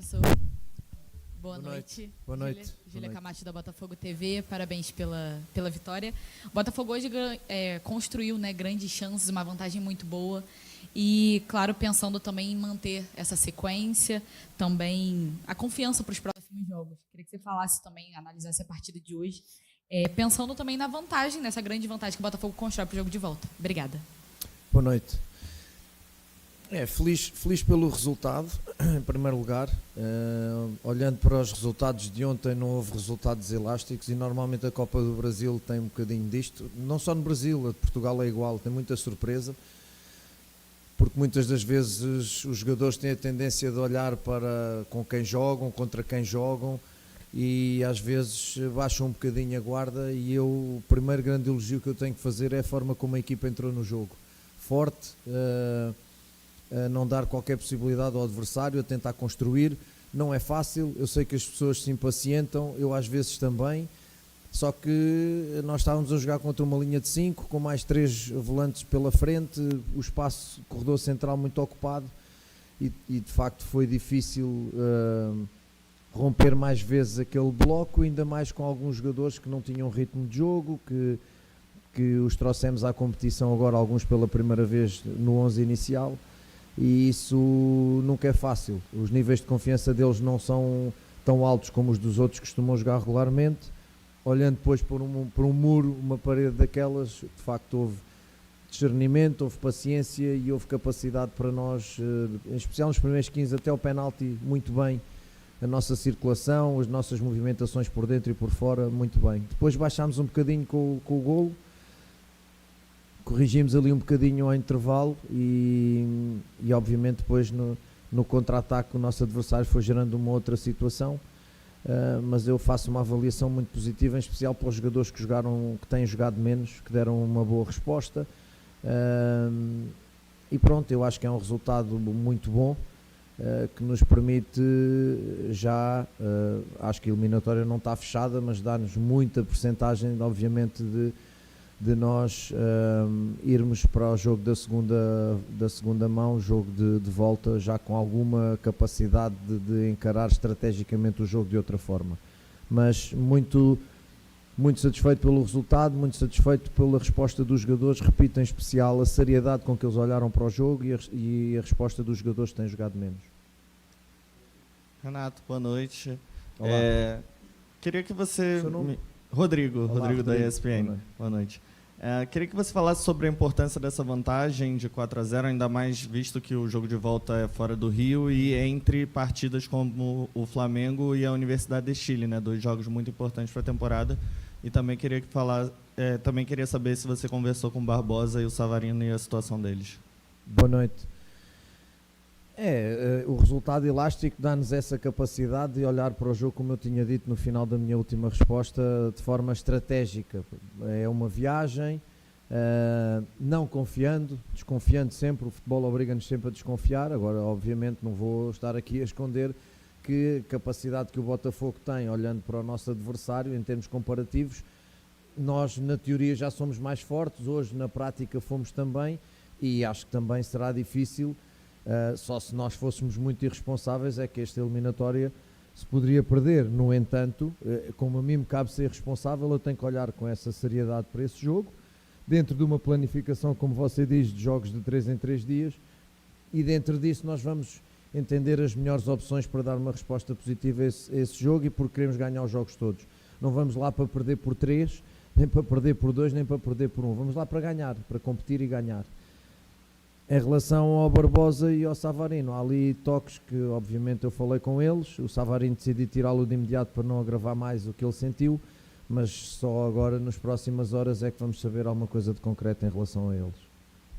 Começou. Boa noite. Boa noite. Júlia Camacho, da Botafogo TV. Parabéns pela vitória. O Botafogo hoje construiu, né, grandes chances, uma vantagem muito boa. E, claro, pensando também em manter essa sequência, também a confiança para os próximos jogos. Queria que você falasse também, analisasse a partida de hoje, pensando também na vantagem, nessa grande vantagem que o Botafogo constrói para o jogo de volta. Obrigada. Boa noite. Feliz pelo resultado, em primeiro lugar. Olhando para os resultados de ontem, não houve resultados elásticos e normalmente a Copa do Brasil tem um bocadinho disto. Não só no Brasil, a de Portugal é igual, tem muita surpresa, porque muitas das vezes os jogadores têm a tendência de olhar para com quem jogam, contra quem jogam, e às vezes baixam um bocadinho a guarda. E o primeiro grande elogio que eu tenho que fazer é a forma como a equipa entrou no jogo. Forte, a não dar qualquer possibilidade ao adversário, a tentar construir. Não é fácil, eu sei que as pessoas se impacientam, eu às vezes também, só que nós estávamos a jogar contra uma linha de 5, com mais 3 volantes pela frente, o espaço, o corredor central muito ocupado, e de facto foi difícil romper mais vezes aquele bloco, ainda mais com alguns jogadores que não tinham ritmo de jogo, que os trouxemos à competição agora, alguns pela primeira vez no 11 inicial, e isso nunca é fácil. Os níveis de confiança deles não são tão altos como os dos outros que costumam jogar regularmente. Olhando depois por um muro, uma parede daquelas, de facto houve discernimento, houve paciência e houve capacidade para nós, em especial nos primeiros 15 até o penalti, muito bem. A nossa circulação, as nossas movimentações por dentro e por fora, muito bem. Depois baixámos um bocadinho com o golo, corrigimos ali um bocadinho ao intervalo e obviamente depois no contra-ataque o nosso adversário foi gerando uma outra situação, mas eu faço uma avaliação muito positiva, em especial para os jogadores que têm jogado menos, que deram uma boa resposta, e pronto, eu acho que é um resultado muito bom, que nos permite já, acho que a eliminatória não está fechada, mas dá-nos muita percentagem, obviamente, de nós irmos para o jogo da segunda mão, jogo de volta, já com alguma capacidade de encarar estrategicamente o jogo de outra forma. Mas muito satisfeito pelo resultado, muito satisfeito pela resposta dos jogadores, repito, em especial a seriedade com que eles olharam para o jogo e a resposta dos jogadores que têm jogado menos. Renato, boa noite. Olá. Queria que você... Seu nome? Rodrigo da Rodrigo. ESPN. Boa noite. Queria que você falasse sobre a importância dessa vantagem de 4-0, ainda mais visto que o jogo de volta é fora do Rio e entre partidas como o Flamengo e a Universidade de Chile, né? 2 jogos muito importantes para a temporada. E também queria saber se você conversou com o Barbosa e o Savarino e a situação deles. Boa noite. O resultado elástico dá-nos essa capacidade de olhar para o jogo, como eu tinha dito no final da minha última resposta, de forma estratégica. É uma viagem, não confiando, desconfiando sempre. O futebol obriga-nos sempre a desconfiar. Agora, obviamente, não vou estar aqui a esconder que a capacidade que o Botafogo tem, olhando para o nosso adversário, em termos comparativos, nós, na teoria, já somos mais fortes. Hoje, na prática, fomos também, e acho que também será difícil. Só se nós fôssemos muito irresponsáveis é que esta eliminatória se poderia perder. No entanto, como a mim me cabe ser responsável, eu tenho que olhar com essa seriedade para esse jogo, dentro de uma planificação, como você diz, de jogos de 3 em 3 dias, e dentro disso nós vamos entender as melhores opções para dar uma resposta positiva a esse jogo, e porque queremos ganhar os jogos todos. Não vamos lá para perder por 3, nem para perder por 2, nem para perder por 1. Vamos lá para ganhar, para competir e ganhar. Em relação ao Barbosa e ao Savarino, há ali toques que obviamente eu falei com eles. O Savarino decidi tirá-lo de imediato para não agravar mais o que ele sentiu, mas só agora, nas próximas horas, é que vamos saber alguma coisa de concreto em relação a eles.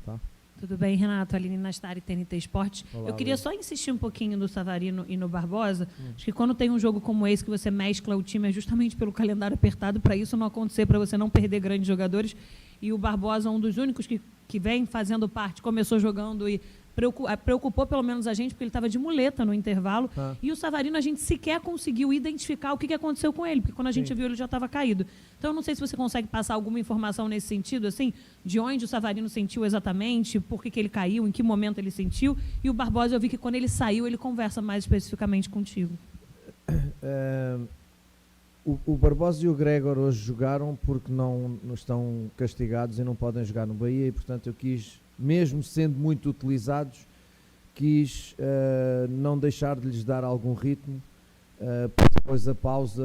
Tá? Tudo bem, Renato? Aline Nastari, TNT Esportes. Olá, eu queria só insistir um pouquinho no Savarino e no Barbosa. Acho que quando tem um jogo como esse, que você mescla o time, é justamente pelo calendário apertado, para isso não acontecer, para você não perder grandes jogadores. E o Barbosa é um dos únicos que vem fazendo parte, começou jogando e preocupou pelo menos a gente, porque ele estava de muleta no intervalo. E o Savarino, a gente sequer conseguiu identificar o que aconteceu com ele, porque quando a gente viu, ele já estava caído. Então, eu não sei se você consegue passar alguma informação nesse sentido, assim, de onde o Savarino sentiu exatamente, por que ele caiu, em que momento ele sentiu. E o Barbosa, eu vi que quando ele saiu, ele conversa mais especificamente contigo. O Barbosa e o Gregor hoje jogaram porque não estão castigados e não podem jogar no Bahia, e portanto eu quis, mesmo sendo muito utilizados, quis não deixar de lhes dar algum ritmo, porque depois a pausa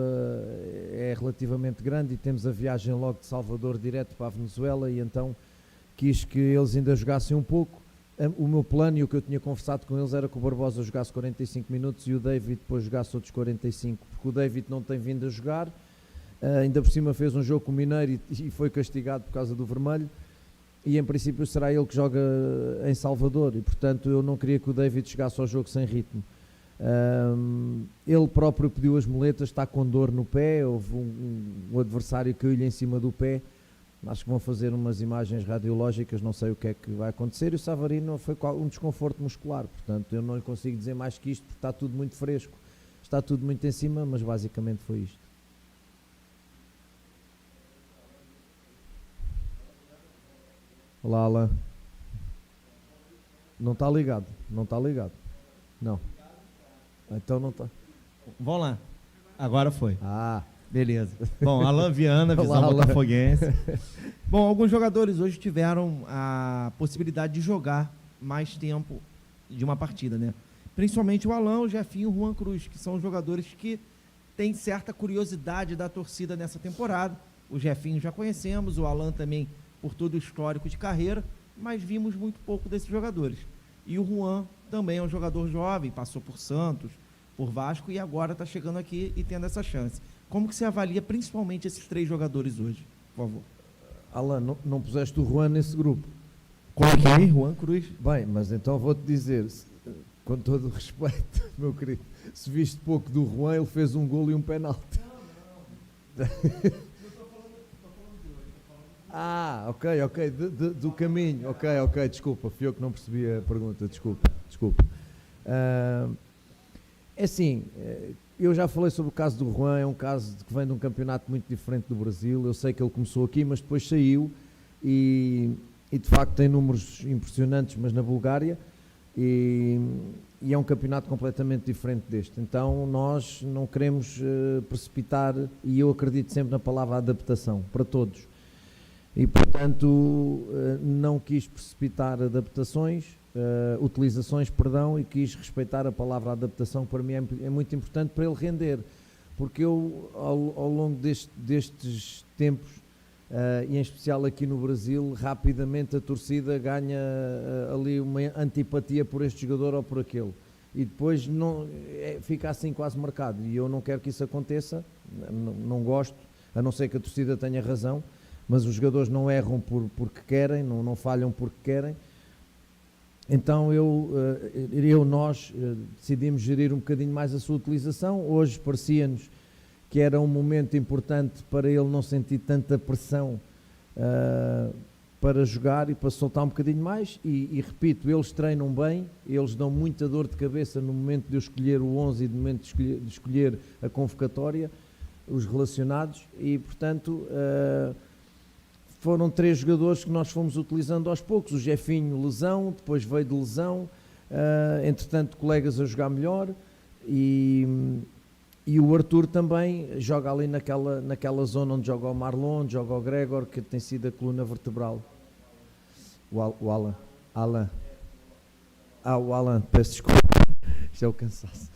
é relativamente grande e temos a viagem logo de Salvador direto para a Venezuela, e então quis que eles ainda jogassem um pouco. O meu plano e o que eu tinha conversado com eles era que o Barbosa jogasse 45 minutos e o David depois jogasse outros 45, porque o David não tem vindo a jogar, ainda por cima fez um jogo com o Mineiro e foi castigado por causa do vermelho, e em princípio será ele que joga em Salvador, e portanto eu não queria que o David chegasse ao jogo sem ritmo. Ele próprio pediu as muletas, está com dor no pé, houve um adversário que caiu-lhe em cima do pé. Acho que vão fazer umas imagens radiológicas, não sei o que é que vai acontecer, e o Savarino foi um desconforto muscular, portanto eu não lhe consigo dizer mais que isto, porque está tudo muito fresco, está tudo muito em cima, mas basicamente foi isto. Olá, Alain. Não está ligado, não está ligado. Não. Então não está. Vamos lá. Agora foi. Ah, beleza. Bom, Alain Viana, Visão Olá, Botafoguense. Bom, alguns jogadores hoje tiveram a possibilidade de jogar mais tempo de uma partida, né? Principalmente o Alain, o Jefinho e o Juan Cruz, que são jogadores que têm certa curiosidade da torcida nessa temporada. O Jefinho já conhecemos, o Alain também por todo o histórico de carreira, mas vimos muito pouco desses jogadores. E o Juan também é um jogador jovem, passou por Santos, por Vasco e agora está chegando aqui e tendo essa chance. Como que você avalia principalmente esses três jogadores hoje, por favor? Alain, não puseste o Juan nesse grupo? Coloquei, Juan Cruz. Bem, mas então vou-te dizer, com todo o respeito, meu querido, se viste pouco do Juan, ele fez um golo e um penalti. Não. Ah, ok, do caminho, ok, desculpa, fui eu que não percebi a pergunta, desculpa. É assim, eu já falei sobre o caso do Juan, é um caso que vem de um campeonato muito diferente do Brasil, eu sei que ele começou aqui, mas depois saiu e de facto tem números impressionantes, mas na Bulgária, e é um campeonato completamente diferente deste, então nós não queremos precipitar, e eu acredito sempre na palavra adaptação, para todos. E, portanto, não quis precipitar utilizações, e quis respeitar a palavra adaptação, que para mim é muito importante para ele render, porque eu, ao longo destes tempos, e em especial aqui no Brasil, rapidamente a torcida ganha ali uma antipatia por este jogador ou por aquele, e depois fica assim quase marcado, e eu não quero que isso aconteça, não gosto, a não ser que a torcida tenha razão, mas os jogadores não erram porque querem, não falham porque querem. Então nós decidimos gerir um bocadinho mais a sua utilização. Hoje parecia-nos que era um momento importante para ele não sentir tanta pressão para jogar e para soltar um bocadinho mais, e repito, eles treinam bem, eles dão muita dor de cabeça no momento de eu escolher o 11 e no momento de escolher a convocatória, os relacionados, e portanto foram três jogadores que nós fomos utilizando aos poucos. O Jefinho, lesão, depois veio de lesão, entretanto colegas a jogar melhor, e o Arthur também joga ali naquela zona onde joga o Marlon, onde joga o Gregor, que tem sido a coluna vertebral. O Alain. O Alain, peço desculpa, isto é o cansaço.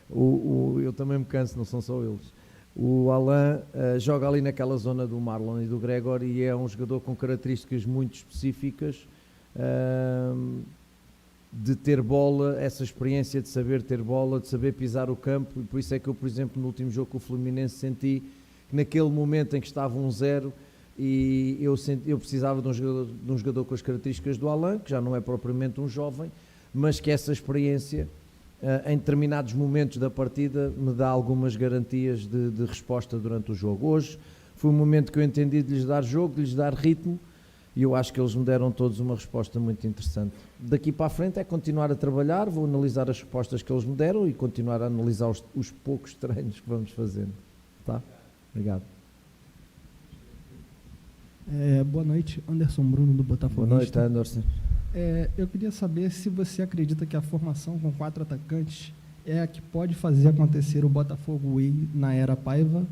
Eu também me canso, não são só eles. O Alain joga ali naquela zona do Marlon e do Gregor, e é um jogador com características muito específicas, de ter bola, essa experiência de saber ter bola, de saber pisar o campo, e por isso é que eu, por exemplo, no último jogo com o Fluminense, senti que naquele momento em que estava 1-0 e eu precisava de um jogador com as características do Alain, que já não é propriamente um jovem, mas que essa experiência em determinados momentos da partida me dá algumas garantias de resposta durante o jogo. Hoje foi um momento que eu entendi de lhes dar jogo, de lhes dar ritmo, e eu acho que eles me deram todos uma resposta muito interessante. Daqui para a frente é continuar a trabalhar, vou analisar as respostas que eles me deram e continuar a analisar os poucos treinos que vamos fazendo. Tá? Obrigado. Boa noite, Anderson Bruno, do Botafogo. Boa noite, Anderson. Eu queria saber se você acredita que a formação com 4 atacantes é a que pode fazer acontecer o Botafogo Way na era Paiva,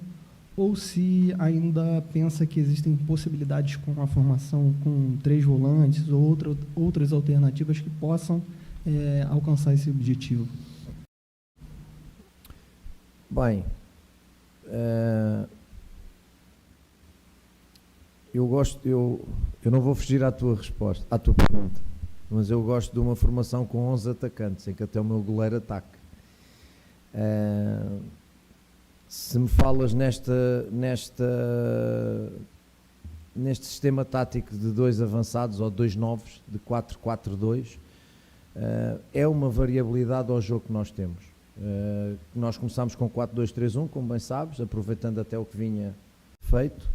ou se ainda pensa que existem possibilidades com a formação com 3 volantes ou outras alternativas que possam alcançar esse objetivo. Bem, eu não vou fugir à tua resposta, à tua pergunta, mas eu gosto de uma formação com 11 atacantes, em que até o meu goleiro ataque. Se me falas neste sistema tático de 2 avançados ou 2 novos, de 4-4-2, é uma variabilidade ao jogo que nós temos. Nós começámos com 4-2-3-1, como bem sabes, aproveitando até o que vinha feito,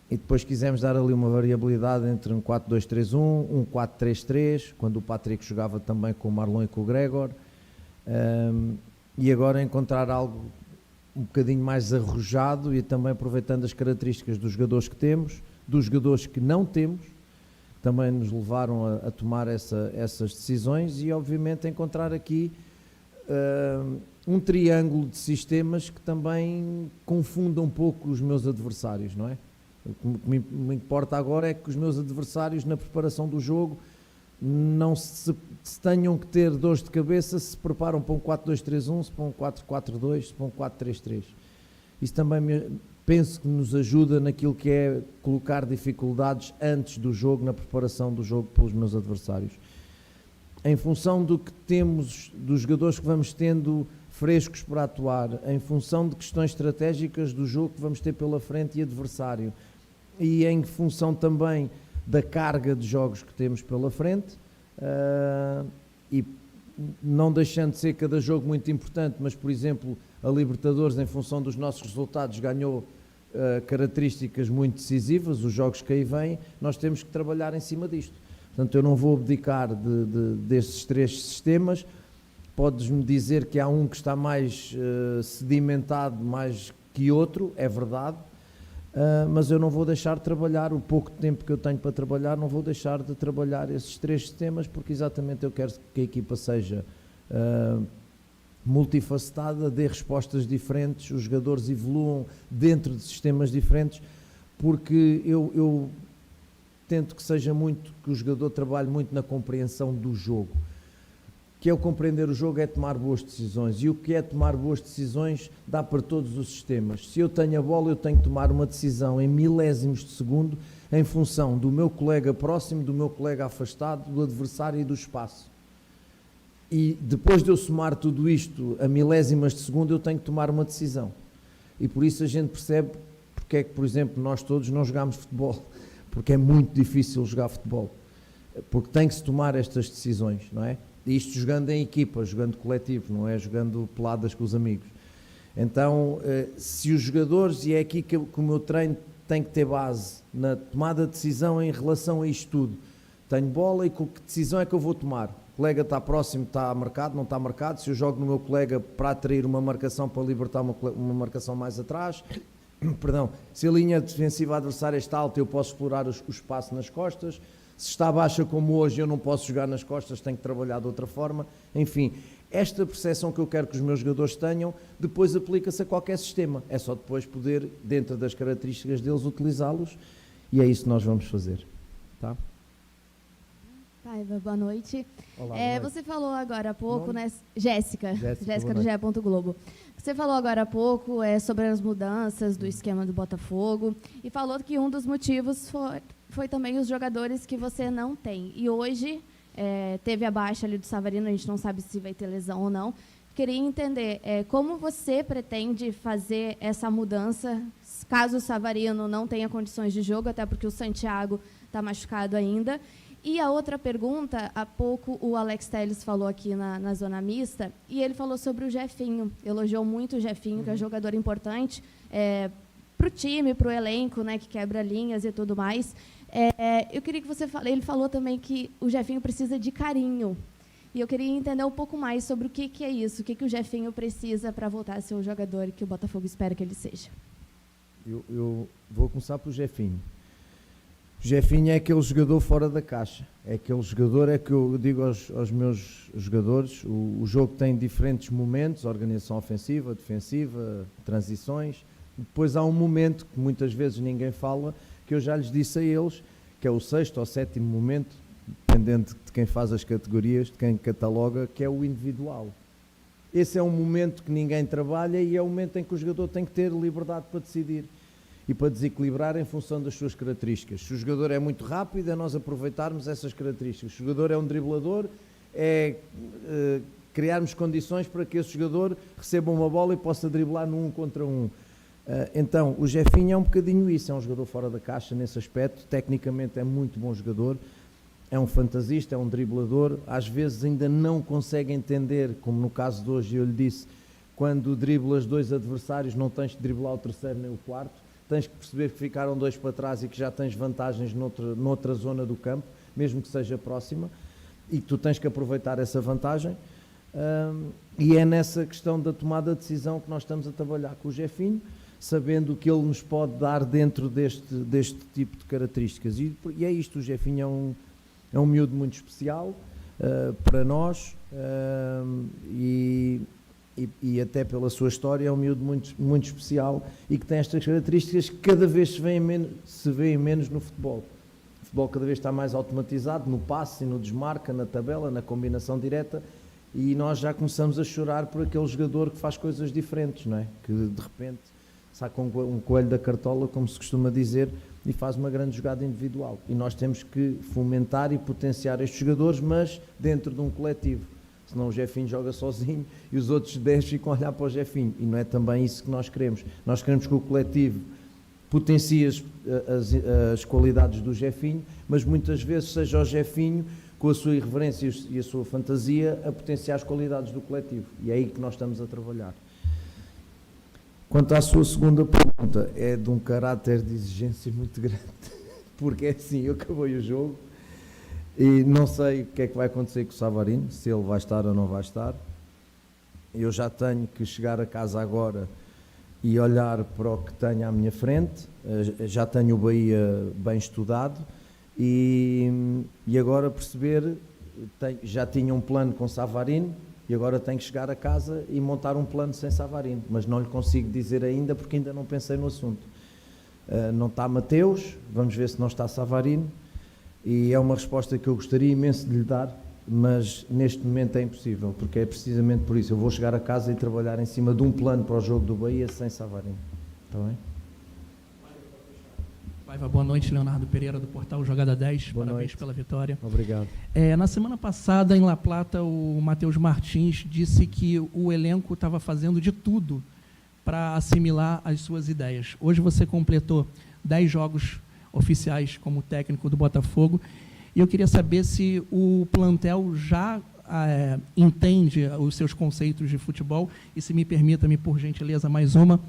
e depois quisemos dar ali uma variabilidade entre um 4-2-3-1, um 4-3-3, quando o Patrick jogava também com o Marlon e com o Gregor, e agora encontrar algo um bocadinho mais arrojado e também aproveitando as características dos jogadores que temos, dos jogadores que não temos, também nos levaram a tomar essas decisões e obviamente encontrar aqui um triângulo de sistemas que também confunda um pouco os meus adversários, não é? O que me importa agora é que os meus adversários na preparação do jogo não se tenham que ter dores de cabeça se preparam para um 4-2-3-1, se para um 4-4-2, se para um 4-3-3. Isso também penso que nos ajuda naquilo que é colocar dificuldades antes do jogo, na preparação do jogo pelos meus adversários. Em função do que temos, dos jogadores que vamos tendo frescos para atuar, em função de questões estratégicas do jogo que vamos ter pela frente e adversário, e em função também da carga de jogos que temos pela frente, e não deixando de ser cada jogo muito importante, mas por exemplo a Libertadores, em função dos nossos resultados, ganhou características muito decisivas, os jogos que aí vêm, nós temos que trabalhar em cima disto. Portanto, eu não vou abdicar destes 3 sistemas. Podes-me dizer que há um que está mais sedimentado mais que outro, é verdade, mas eu não vou deixar de trabalhar, o pouco tempo que eu tenho para trabalhar, não vou deixar de trabalhar esses 3 sistemas, porque exatamente eu quero que a equipa seja multifacetada, dê respostas diferentes, os jogadores evoluam dentro de sistemas diferentes, porque eu tento que seja muito, que o jogador trabalhe muito na compreensão do jogo. Que é o compreender o jogo, é tomar boas decisões, e o que é tomar boas decisões dá para todos os sistemas. Se eu tenho a bola, eu tenho que tomar uma decisão em milésimos de segundo em função do meu colega próximo, do meu colega afastado, do adversário e do espaço. E depois de eu somar tudo isto a milésimas de segundo, eu tenho que tomar uma decisão. E por isso a gente percebe porque é que, por exemplo, nós todos não jogamos futebol, porque é muito difícil jogar futebol, porque tem que se tomar estas decisões, não é? Isto jogando em equipa, jogando coletivo, não é jogando peladas com os amigos. Então, se os jogadores, e é aqui que o meu treino tem que ter base, na tomada de decisão em relação a isto tudo. Tenho bola e que decisão é que eu vou tomar? O colega está próximo, está marcado, não está marcado. Se eu jogo no meu colega para atrair uma marcação, para libertar uma marcação mais atrás, perdão, se a linha defensiva adversária está alta, eu posso explorar o espaço nas costas. Se está baixa como hoje, eu não posso jogar nas costas, tenho que trabalhar de outra forma. Enfim, esta percepção que eu quero que os meus jogadores tenham, depois aplica-se a qualquer sistema. É só depois poder, dentro das características deles, utilizá-los, e é isso que nós vamos fazer. Tá? Paiva, boa noite. Olá, boa noite. Você falou agora há pouco, né? Jéssica do GE. Globo. Você falou agora há pouco sobre as mudanças do esquema do Botafogo e falou que um dos motivos foi também os jogadores que você não tem. E hoje teve a baixa ali do Savarino, a gente não sabe se vai ter lesão ou não. Queria entender como você pretende fazer essa mudança, caso o Savarino não tenha condições de jogo, até porque o Santiago está machucado ainda. E a outra pergunta, há pouco o Alex Telles falou aqui na zona mista, e ele falou sobre o Jefinho, elogiou muito o Jefinho, que é um jogador importante para o time, para o elenco, né, que quebra linhas e tudo mais. Eu queria que você falasse, ele falou também que o Jefinho precisa de carinho. E eu queria entender um pouco mais sobre o que é isso, o que o Jefinho precisa para voltar a ser o jogador que o Botafogo espera que ele seja. Eu vou começar pelo Jefinho. O Jefinho é aquele jogador fora da caixa. É aquele jogador, é que eu digo aos meus jogadores, o jogo tem diferentes momentos, organização ofensiva, defensiva, transições. Depois há um momento que muitas vezes ninguém fala, que eu já lhes disse a eles, que é o 6º ou 7º momento, dependendo de quem faz as categorias, de quem cataloga, que é o individual. Esse é um momento que ninguém trabalha e é o momento em que o jogador tem que ter liberdade para decidir e para desequilibrar em função das suas características. Se o jogador é muito rápido, é nós aproveitarmos essas características. Se o jogador é um driblador, é criarmos condições para que esse jogador receba uma bola e possa driblar no 1 contra 1. Então, o Jefinho é um bocadinho isso, é um jogador fora da caixa nesse aspecto, tecnicamente é muito bom jogador, é um fantasista, é um driblador, às vezes ainda não consegue entender, como no caso de hoje eu lhe disse, quando driblas 2 adversários não tens que driblar o 3º nem o 4º, tens que perceber que ficaram 2 para trás e que já tens vantagens noutra zona do campo, mesmo que seja próxima, e que tu tens que aproveitar essa vantagem, e é nessa questão da tomada de decisão que nós estamos a trabalhar com o Jefinho, sabendo o que ele nos pode dar dentro deste tipo de características. E é isto, o Jefinho é um miúdo muito especial para nós e até pela sua história é um miúdo muito, muito especial e que tem estas características que cada vez se vêem menos no futebol. O futebol cada vez está mais automatizado no passe, no desmarca, na tabela, na combinação direta, e nós já começamos a chorar por aquele jogador que faz coisas diferentes, não é? Que de repente saca um coelho da cartola, como se costuma dizer, e faz uma grande jogada individual. E nós temos que fomentar e potenciar estes jogadores, mas dentro de um coletivo. Senão o Jefinho joga sozinho e os outros 10 ficam a olhar para o Jefinho. E não é também isso que nós queremos. Nós queremos que o coletivo potencie as qualidades do Jefinho, mas muitas vezes seja o Jefinho, com a sua irreverência e a sua fantasia, a potenciar as qualidades do coletivo. E é aí que nós estamos a trabalhar. Quanto à sua segunda pergunta, é de um caráter de exigência muito grande, porque é assim, eu acabei o jogo e não sei o que é que vai acontecer com o Savarino, se ele vai estar ou não vai estar. Eu já tenho que chegar a casa agora e olhar para o que tenho à minha frente, já tenho o Bahia bem estudado e agora perceber, já tinha um plano com Savarino, e agora tenho que chegar a casa e montar um plano sem Savarino, mas não lhe consigo dizer ainda porque ainda não pensei no assunto. Não está Mateus, vamos ver se não está Savarino, e é uma resposta que eu gostaria imenso de lhe dar, mas neste momento é impossível, porque é precisamente por isso. Eu vou chegar a casa e trabalhar em cima de um plano para o jogo do Bahia sem Savarino. Está bem? Paiva, boa noite, Leonardo Pereira, do portal Jogada 10. Boa Parabéns noite. pela vitória. Obrigado. Na semana passada, em La Plata, o Matheus Martins disse que o elenco estava fazendo de tudo para assimilar as suas ideias. Hoje você completou 10 jogos oficiais como técnico do Botafogo, e eu queria saber se o plantel já entende os seus conceitos de futebol, e se me permita-me, por gentileza, mais uma,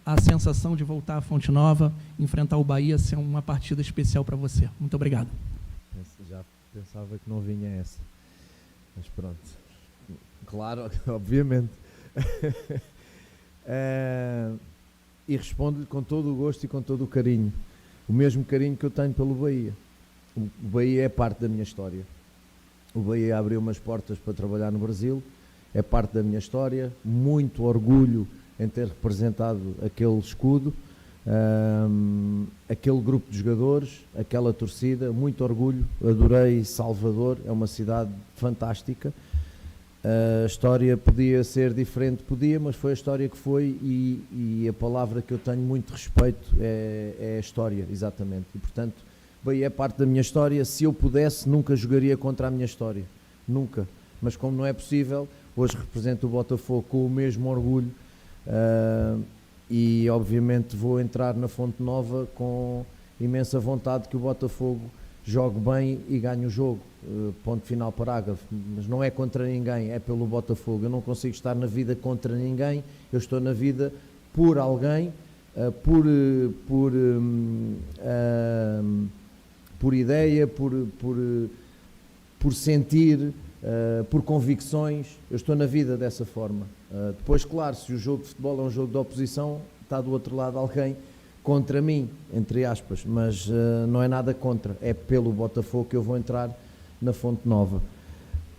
a sensação de voltar à Fonte Nova, enfrentar o Bahia, ser uma partida especial para você. Muito obrigado. Já pensava que não vinha essa, mas pronto. Claro, obviamente. E respondo-lhe com todo o gosto e com todo o carinho. O mesmo carinho que eu tenho pelo Bahia. O Bahia é parte da minha história. O Bahia abriu umas portas para trabalhar no Brasil, é parte da minha história, muito orgulho em ter representado aquele escudo, aquele grupo de jogadores, aquela torcida, muito orgulho. Adorei Salvador, é uma cidade fantástica. A história podia ser diferente, podia, mas foi a história que foi, e a palavra que eu tenho muito respeito é a história, exatamente. E portanto, Bahia é parte da minha história. Se eu pudesse, nunca jogaria contra a minha história, nunca. Mas como não é possível, hoje represento o Botafogo com o mesmo orgulho. E obviamente vou entrar na Fonte Nova com imensa vontade que o Botafogo jogue bem e ganhe o jogo, ponto final, parágrafo. Mas não é contra ninguém, é pelo Botafogo. Eu não consigo estar na vida contra ninguém, eu estou na vida por por por ideia, por sentir, por convicções. Eu estou na vida dessa forma. Depois, claro, se o jogo de futebol é um jogo de oposição, está do outro lado alguém contra mim, entre aspas, mas não é nada contra, é pelo Botafogo que eu vou entrar na Fonte Nova.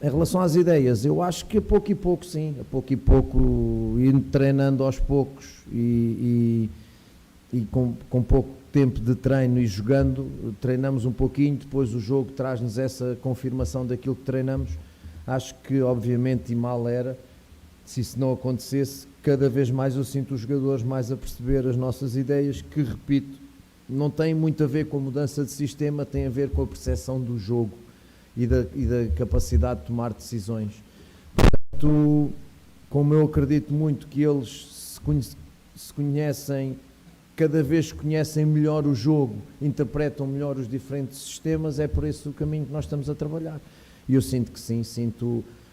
Em relação às ideias, eu acho que a pouco e pouco, sim, a pouco e pouco, indo treinando aos poucos e com pouco tempo de treino e jogando, treinamos um pouquinho, depois o jogo traz-nos essa confirmação daquilo que treinamos. Acho que, obviamente, e mal era, se isso não acontecesse, cada vez mais eu sinto os jogadores mais a perceber as nossas ideias, que, repito, não tem muito a ver com a mudança de sistema, tem a ver com a percepção do jogo e da capacidade de tomar decisões. Portanto, como eu acredito muito que eles se conhecem, cada vez conhecem melhor o jogo, interpretam melhor os diferentes sistemas, é por esse o caminho que nós estamos a trabalhar. E eu sinto que sim,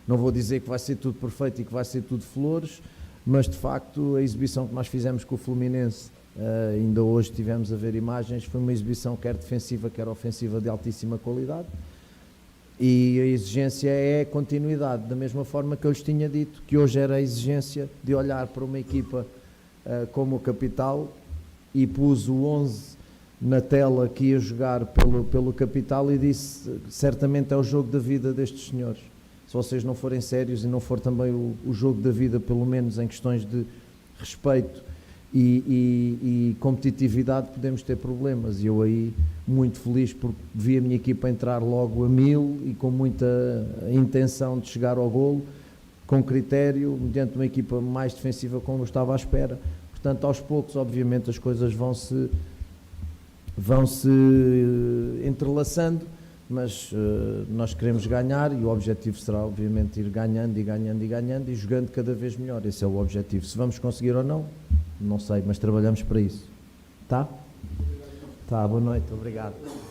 não vou dizer que vai ser tudo perfeito e que vai ser tudo flores, mas de facto a exibição que nós fizemos com o Fluminense, ainda hoje tivemos a ver imagens, foi uma exibição quer defensiva, quer ofensiva de altíssima qualidade, e a exigência é continuidade, da mesma forma que eu lhes tinha dito, que hoje era a exigência de olhar para uma equipa como o Capital, e pus o 11 na tela que ia jogar pelo Capital e disse, certamente é o jogo da vida destes senhores. Se vocês não forem sérios e não for também o jogo da vida, pelo menos em questões de respeito e competitividade, podemos ter problemas. E eu aí, muito feliz, porque vi a minha equipa entrar logo a 1000 e com muita intenção de chegar ao golo, com critério, mediante uma equipa mais defensiva como eu estava à espera. Portanto, aos poucos, obviamente, as coisas vão-se entrelaçando, mas nós queremos ganhar e o objetivo será, obviamente, ir ganhando e jogando cada vez melhor. Esse é o objetivo. Se vamos conseguir ou não, não sei, mas trabalhamos para isso. Tá? Tá, boa noite, obrigado.